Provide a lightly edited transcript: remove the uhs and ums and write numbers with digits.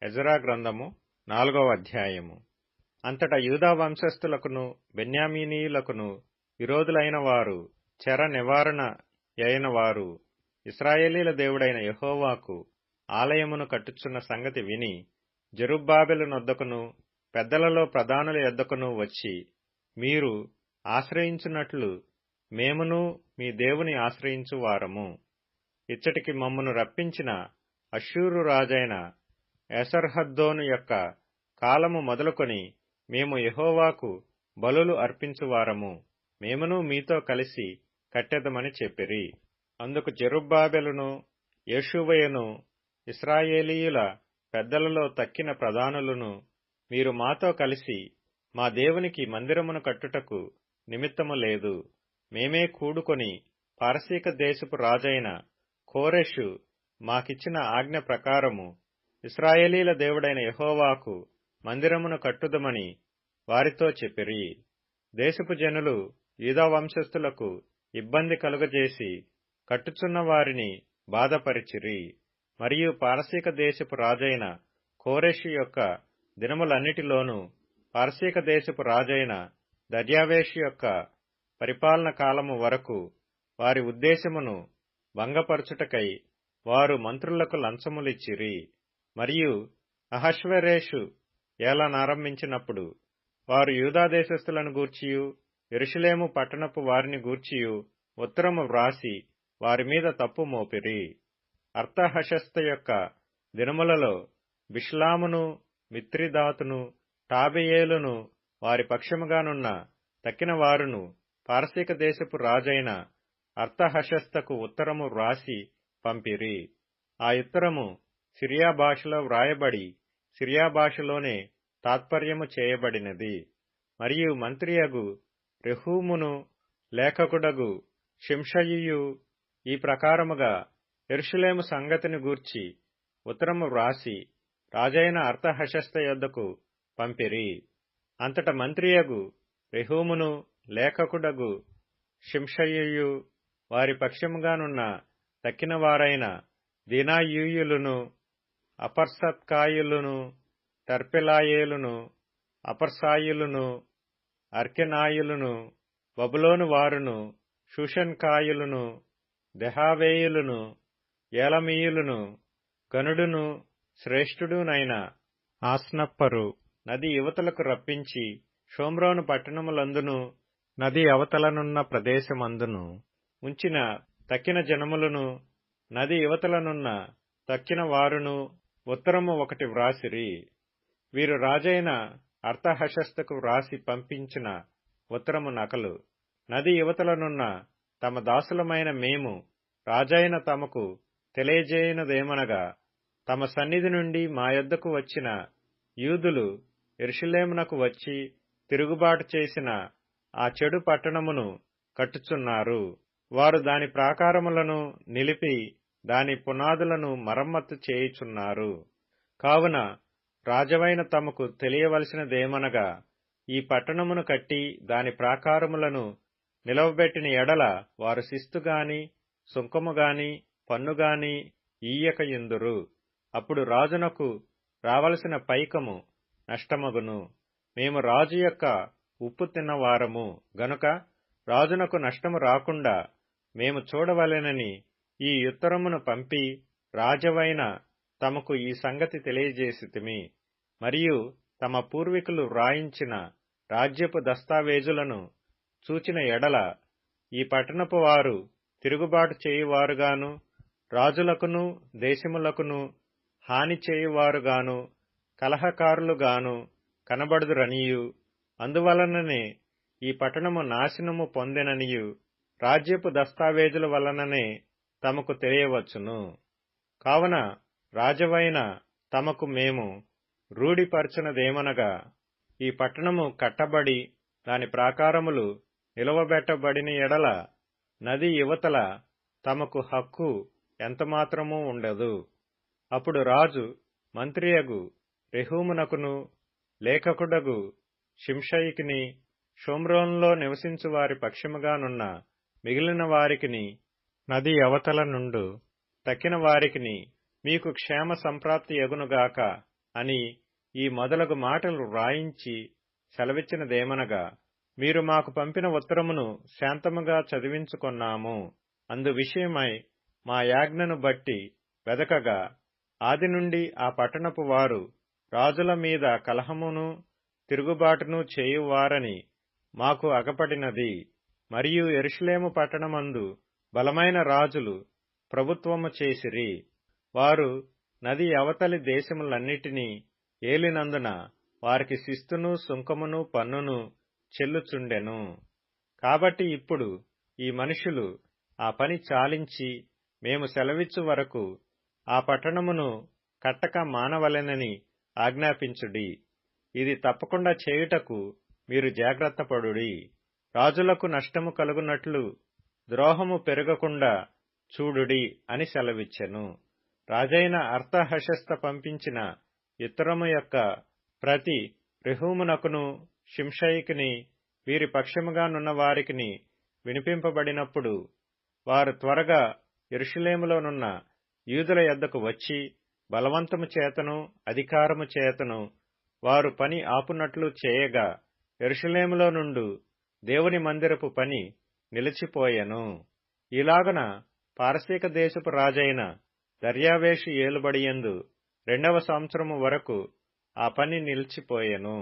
Ezra గ్రంథము 4వ అధ్యాయము. అంతటా యూదా వంశస్థులకును బెన్యామీనీయులకును విరోధులైన వారు, చెర నివారణ అయిన వారు ఇశ్రాయేలీల దేవుడైన యెహోవాకు ఆలయమును కట్టుచున్న సంగతి విని జెరుబ్బాబెలు నొద్దకును పెద్దలలో ప్రధానుల యొద్దకును వచ్చి, మీరు ఆశ్రయించున్నట్లు మేమును మీ దేవుని ఆశ్రయించు వారము. ఇచ్చటికి మమ్మను రప్పించిన అష్షూరు రాజైన ఏసర్హద్దోను యొక్క కాలము మొదలుకొని మేము యెహోవాకు బలులు అర్పించువారము. మేమును మీతో కలిసి కట్టెదమని చెప్పిరి. అందుకు జెరుబ్బాబెలును యేషూవయును ఇశ్రాయేలీయుల పెద్దలలో తక్కిన ప్రధానులను, మీరు మాతో కలిసి మా దేవునికి మందిరమును కట్టుటకు నిమిత్తము లేదు. మేమే కూడుకొని పారసీక దేశపు రాజైన కోరెషు మాకిచ్చిన ఆజ్ఞ ప్రకారము ఇశ్రాయేలీల దేవుడైన యెహోవాకు మందిరమును కట్టుదమని వారితో చెప్పిరి. దేశపు జనులు యూదా వంశస్థులకు ఇబ్బంది కలుగజేసి కట్టుచున్న వారిని బాధపరిచిరి. మరియు పారసీక దేశపు రాజైన కోరెషు యొక్క దినములన్నిటిలోనూ పారసీక దేశపు రాజైన దర్యావేషు యొక్క పరిపాలన కాలము వరకు వారి ఉద్దేశమును భంగపరచుటకై వారు మంత్రులకు లంచములిచ్చిరి. మరియు అహష్వేరోషు ఏలనారంభించినప్పుడు వారు యూదా దేశస్థులను గూర్చియు యెరూషలేము పట్టణపు వారిని గూర్చియు ఉత్తరము వ్రాసి వారి మీద తప్పు మోపిరి. అర్తహషస్త యొక్క దినములలో బిష్లామును మిత్రిదాతును టాబెయేలును వారి పక్షముగానున్న తక్కిన వారును పారసీక దేశపు రాజైన అర్తహషస్తకు ఉత్తరము వ్రాసి పంపిరి. ఆ ఉత్తరము సిరియా భాషలో వ్రాయబడి సిరియా భాషలోనే తాత్పర్యము చేయబడినది. మరియు మంత్రియగు రెహూమును లేఖకుడగు షింషయియు ఈ ప్రకారముగా యెరూషలేము సంగతిని గూర్చి ఉత్తరము వ్రాసి రాజైన అర్తహషస్త యొద్దకు పంపిరి. అంతట మంత్రియగు రెహూమును లేఖకుడగు షింషయియు వారి పక్షముగానున్న తక్కిన వారైన దీనాయూయులును అపర్సత్కాయులును తర్పెలాయేలును అపర్సాయులును అర్కెనాయులును బబులోను వారును షూషన్కాయులును దెహావేయులును ఏలమీయులును గనుడును శ్రేష్ఠుడునైన ఆస్నప్పరు నది యువతలకు రప్పించి షోమ్రోను పట్టణములందును నది అవతలనున్న ప్రదేశమందును ఉంచిన తక్కిన జనములను నది యువతలనున్న తక్కిన వారును ఉత్తరము ఒకటి వ్రాసిరి. వీరు రాజైన అర్తహషస్తకు వ్రాసి పంపించిన ఉత్తరము నకలు. నది యువతలనున్న తమ దాసులమైన మేము రాజైన తమకు తెలియజేయునదేమనగా, తమ సన్నిధి నుండి మా యొద్దకు వచ్చిన యూదులు యెరూషలేమునకు వచ్చి తిరుగుబాటు చేసిన ఆ చెడు పట్టణమును కట్టుచున్నారు. వారు దాని ప్రాకారములను నిలిపి దాని పునాదులను మరమ్మత్తు చేయుచున్నారు. కావున రాజవైన తమకు తెలియవలసినదేమనగా, ఈ పట్టణమును కట్టి దాని ప్రాకారములను నిలవబెట్టిన ఎడల వారు శిస్తుగాని సుంకముగాని పన్నుగాని ఈయకయుందురు. అప్పుడు రాజునకు రావలసిన పైకము నష్టమగును. మేము రాజు యొక్క ఉప్పు తిన్నవారము గనుక రాజునకు నష్టము రాకుండా మేము చూడవలెనని ఈ ఉత్తరమును పంపి రాజవైన తమకు ఈ సంగతి తెలియజేసితిమి. మరియు తమ పూర్వీకులు వ్రాయించిన రాజ్యపు దస్తావేజులను చూచిన ఎడల ఈ పట్టణపు వారు తిరుగుబాటు చేయువారుగాను రాజులకును దేశములకును హాని చేయువారుగాను కలహకారులుగాను కనబడుదురనియు, అందువలననే ఈ పట్టణము నాశనము పొందెననియు రాజ్యపు దస్తావేజుల వలననే తమకు తెలియవచ్చును. కావున రాజవైన తమకు మేము రూఢిపరచునదేమనగా, ఈ పట్టణము కట్టబడి దాని ప్రాకారములు నిలవబెట్టబడిన ఎడల నది యువతల తమకు హక్కు ఎంతమాత్రమూ ఉండదు. అప్పుడు రాజు మంత్రియగు రెహూమునకును లేఖకుడగు షింషయికిని షోమ్రోనులో నివసించు వారి పక్షముగానున్న మిగిలిన వారికిని నది అవతల నుండు తక్కిన వారికిని మీకు క్షేమ సంప్రాప్తి యగునుగాక అని ఈ మొదలగు మాటలు వ్రాయించి సెలవిచ్చినదేమనగా, మీరు మాకు పంపిన ఉత్తరమును శాంతముగా చదివించుకొన్నాము. అందు విషయమై మా యాజ్ఞను బట్టి వెదకగా ఆది నుండి ఆ పట్టణపు వారు రాజుల మీద కలహమును తిరుగుబాటును చేయువారని మాకు అగపడినది. మరియు యెరూషలేము పట్టణమందు బలమైన రాజులు ప్రభుత్వము చేసిరి. వారు నది అవతలి దేశములన్నిటినీ ఏలినందున వారికి శిస్తును సుంకమును పన్నును చెల్లుచుండెను. కాబట్టి ఇప్పుడు ఈ మనుషులు ఆ పని చాలించి మేము సెలవిచ్చు వరకు ఆ పట్టణమును కట్టక మానవలెనని ఆజ్ఞాపించుడి. ఇది తప్పకుండా చేయుటకు మీరు జాగ్రత్తపడుడి. రాజులకు నష్టము కలుగునట్లు ద్రోహము పెరగకుండా చూడుడి అని సెలవిచ్చెను. రాజైన అర్తహషస్త పంపించిన ఉత్తరము యొక్క ప్రతి రెహూమునకును షింషయికిని వీరి పక్షముగా నున్న వారికిని వినిపింపబడినప్పుడు వారు త్వరగా యెరూషలేములోనున్న యూదుల యొద్దకు వచ్చి బలవంతము చేతను అధికారము చేతను వారు పని ఆపునట్లు చేయగా యెరూషలేములో నుండు దేవుని మందిరపు పని నిలిచిపోయెను. ఇలాగున పారసీక దేశపు రాజైన దర్యావేషు ఏలుబడియందు 2వ సంవత్సరము వరకు ఆ పని నిలిచిపోయెను.